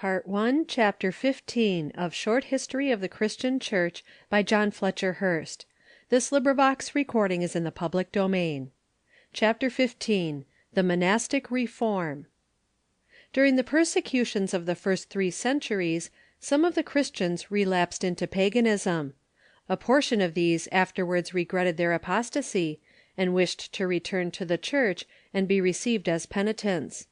Chapter 15 of Short History of the Christian Church by John Fletcher Hurst. Chapter 15 The Monastic Reform. During the persecutions of the first 3 centuries, some of the Christians relapsed into paganism. A portion of these afterwards regretted their apostasy, and wished to return to the Church and be received as penitents.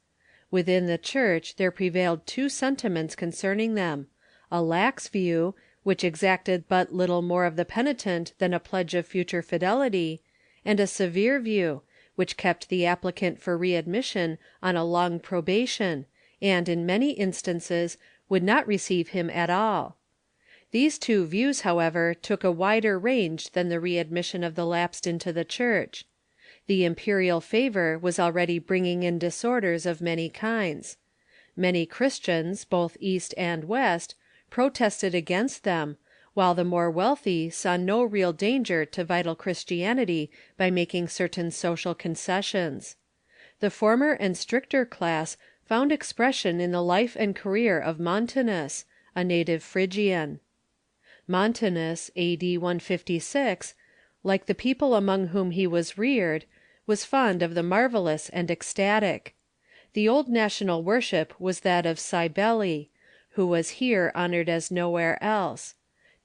Within the Church there prevailed 2 sentiments concerning them: a lax view, which exacted but little more of the penitent than a pledge of future fidelity, and a severe view, which kept the applicant for readmission on a long probation, and, in many instances, would not receive him at all. These 2 views, however, took a wider range than the readmission of the lapsed into the Church. The imperial favor was already bringing in disorders of many kinds. Many Christians, both East and West, protested against them, while the more wealthy saw no real danger to vital Christianity by making certain social concessions. The former and stricter class found expression in the life and career of Montanus, a native Phrygian. Montanus, A.D. 156, like the people among whom he was reared, was fond of the marvelous and ecstatic. The old national worship was that of Cybele, who was here honored as nowhere else.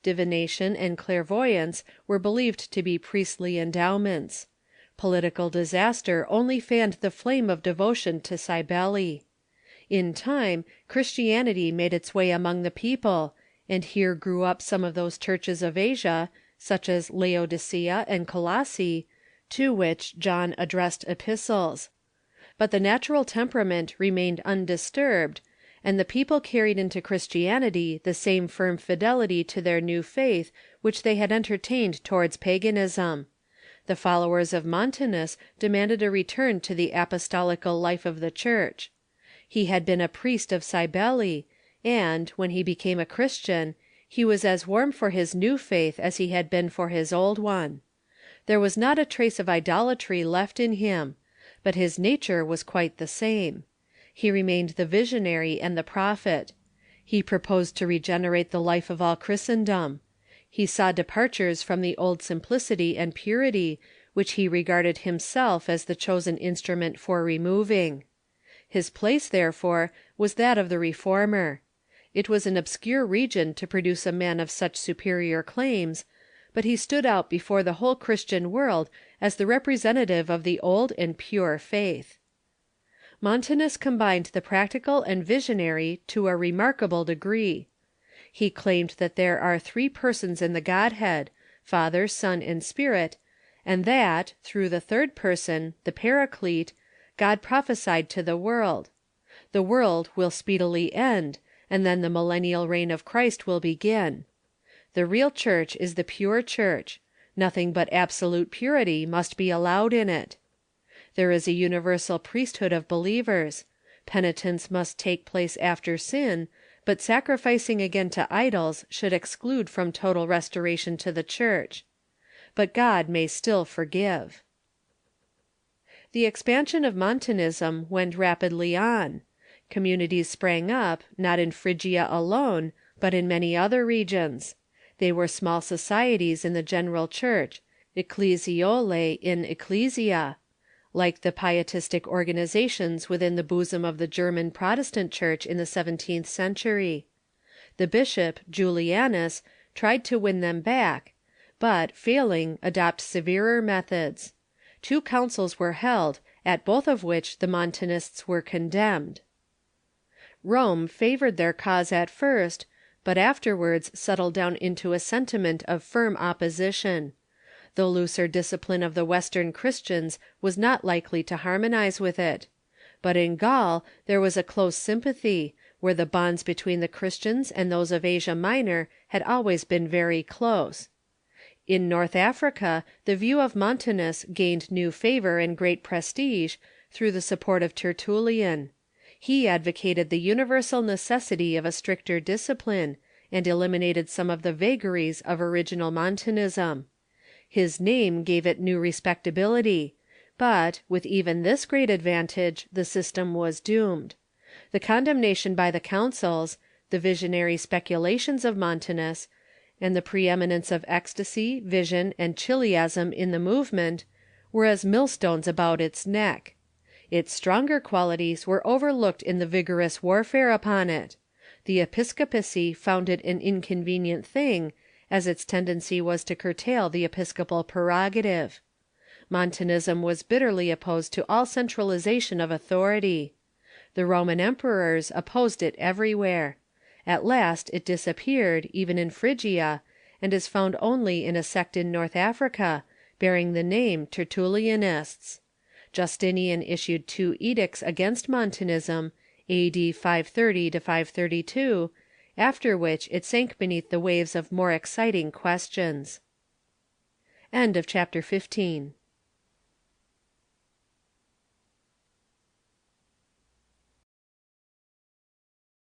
Divination and clairvoyance were believed to be priestly endowments. Political disaster only fanned the flame of devotion to Cybele. In time, Christianity made its way among the people, and here grew up some of those churches of Asia, such as Laodicea and Colossae, to which John addressed epistles. But the natural temperament remained undisturbed, and the people carried into Christianity the same firm fidelity to their new faith which they had entertained towards paganism. The followers of Montanus demanded a return to the apostolical life of the Church. He had been a priest of Cybele, and, when he became a Christian, he was as warm for his new faith as he had been for his old one. There was not a trace of idolatry left in him, but his nature was quite the same. He remained the visionary and the prophet. He proposed to regenerate the life of all Christendom. He saw departures from the old simplicity and purity, which he regarded himself as the chosen instrument for removing. His place, therefore, was that of the reformer. It was an obscure region to produce a man of such superior claims, but he stood out before the whole Christian world as the representative of the old and pure faith. Montanus combined the practical and visionary to a remarkable degree. He claimed that there are 3 persons in the Godhead, Father, Son, and Spirit, and that, through the 3rd person, the Paraclete, God prophesied to the world. The world will speedily end, and then the millennial reign of Christ will begin. The real Church is the pure Church. Nothing but absolute purity must be allowed in it. There is a universal priesthood of believers. Penitence must take place after sin, but sacrificing again to idols should exclude from total restoration to the Church. But God may still forgive. The expansion of Montanism went rapidly on. Communities sprang up, not in Phrygia alone, but in many other regions. They were small societies in the general Church, ecclesiolae in ecclesia, like the pietistic organizations within the bosom of the German Protestant Church in the 17th century. The bishop, Julianus, tried to win them back, but, failing, adopt severer methods. 2 councils were held, at both of which the Montanists were condemned. Rome favored their cause at first, but afterwards settled down into a sentiment of firm opposition. The looser discipline of the Western Christians was not likely to harmonize with it. But in Gaul there was a close sympathy, where the bonds between the Christians and those of Asia Minor had always been very close. In North Africa the view of Montanus gained new favor and great prestige through the support of Tertullian. He advocated the universal necessity of a stricter discipline, and eliminated some of the vagaries of original Montanism. His name gave it new respectability, but, with even this great advantage, the system was doomed. The condemnation by the councils, the visionary speculations of Montanus, and the preeminence of ecstasy, vision, and chiliasm in the movement were as millstones about its neck. Its stronger qualities were overlooked in the vigorous warfare upon it. The episcopacy found it an inconvenient thing, as its tendency was to curtail the episcopal prerogative. Montanism was bitterly opposed to all centralization of authority. The Roman emperors opposed it everywhere. At last it disappeared, even in Phrygia, and is found only in a sect in North Africa, bearing the name Tertullianists. Justinian issued 2 edicts against Montanism, a.d. 530 to 532, after which it sank beneath the waves of more exciting questions. End of chapter 15.